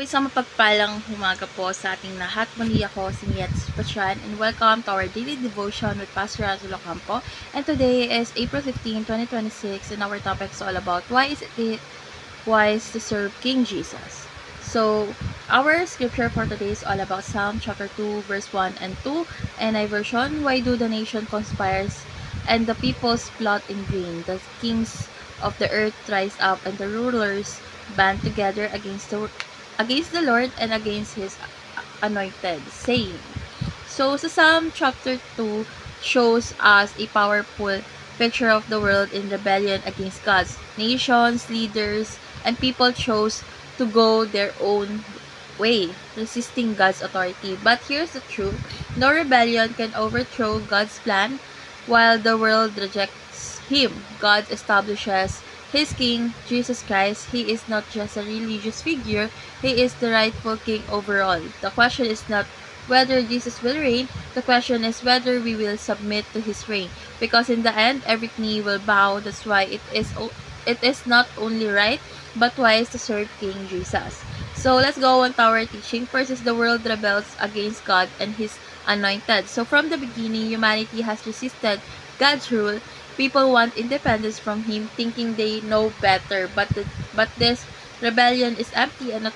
Isang mapagpalang umaga po sa ating lahat. Muli ako si Miet Spachan and welcome to our daily devotion with Pastor Azulo Campo. And today is April 15, 2026 and our topic is all about why is it wise to serve King Jesus. So, our scripture for today is all about Psalm chapter 2 verse 1 and 2 NI version. Why do the nation conspires and the peoples plot in vain? The kings of the earth rise up and the rulers band together against the Lord and against His anointed, saying. So, sa Psalm chapter 2 shows us a powerful picture of the world in rebellion against God's nations, leaders, and people chose to go their own way, resisting God's authority. But here's the truth. No rebellion can overthrow God's plan while the world rejects Him. God establishes His King, Jesus Christ. He is not just a religious figure, He is the rightful King over all. The question is not whether Jesus will reign, the question is whether we will submit to His reign. Because in the end, every knee will bow. That's why it is not only right, but wise to serve King Jesus. So let's go on to our teaching. First is the world rebels against God and His anointed. So from the beginning, humanity has resisted God's rule. People want independence from Him, thinking they know better. But this rebellion is empty and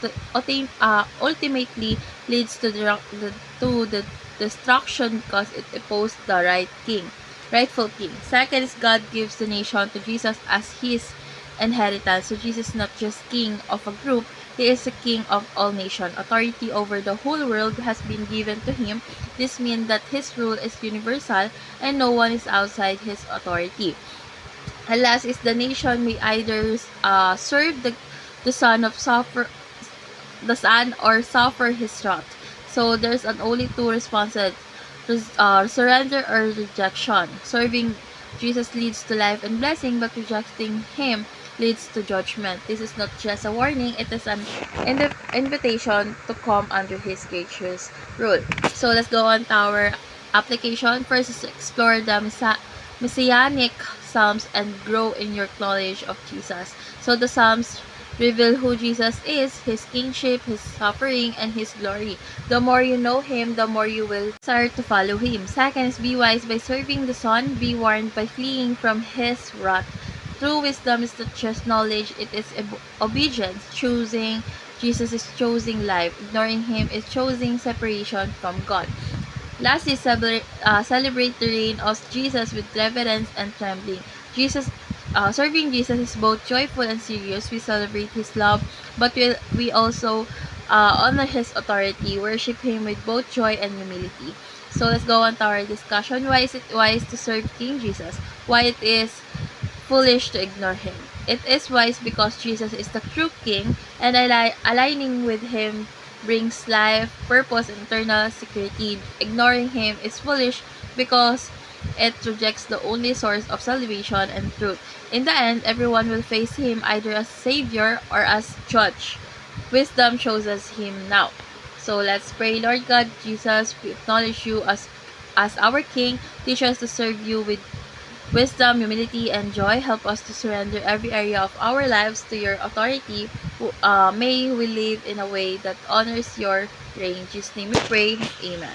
ultimately leads to the destruction because it opposed the rightful king. Second is God gives the nation to Jesus as His inheritance. So Jesus is not just king of a group, He is the king of all nations. Authority over the whole world has been given to Him. This means that His rule is universal and no one is outside His authority. And last is the nation may either serve the son or suffer his wrath. So there's only two responses: surrender or rejection. Serving Jesus leads to life and blessing, but rejecting Him leads to judgment. This is not just a warning; it is an invitation to come under His gracious rule. So let's go on to our application. First is explore the Messianic Psalms and grow in your knowledge of Jesus. So the Psalms reveal who Jesus is, His kingship, His suffering, and His glory. The more you know Him, the more you will desire to follow Him. Second is be wise by serving the Son, be warned by fleeing from His wrath. True wisdom is not just knowledge, it is obedience. Choosing Jesus is choosing life. Ignoring Him is choosing separation from God. Last is celebrate the reign of Jesus with reverence and trembling. Serving Jesus is both joyful and serious. We celebrate His love, but we also honor His authority, worship Him with both joy and humility. So let's go on to our discussion. Why is it wise to serve King Jesus? Why it is foolish to ignore Him? It is wise because Jesus is the true King, and aligning with Him brings life, purpose, and eternal security. Ignoring Him is foolish because it rejects the only source of salvation and truth. In the end, everyone will face Him either as Savior or as Judge. Wisdom chooses Him now. So let's pray. Lord God, Jesus, we acknowledge You as our King. Teach us to serve You with wisdom, humility, and joy. Help us to surrender every area of our lives to Your authority. May we live in a way that honors Your reign. In Jesus' name we pray. Amen.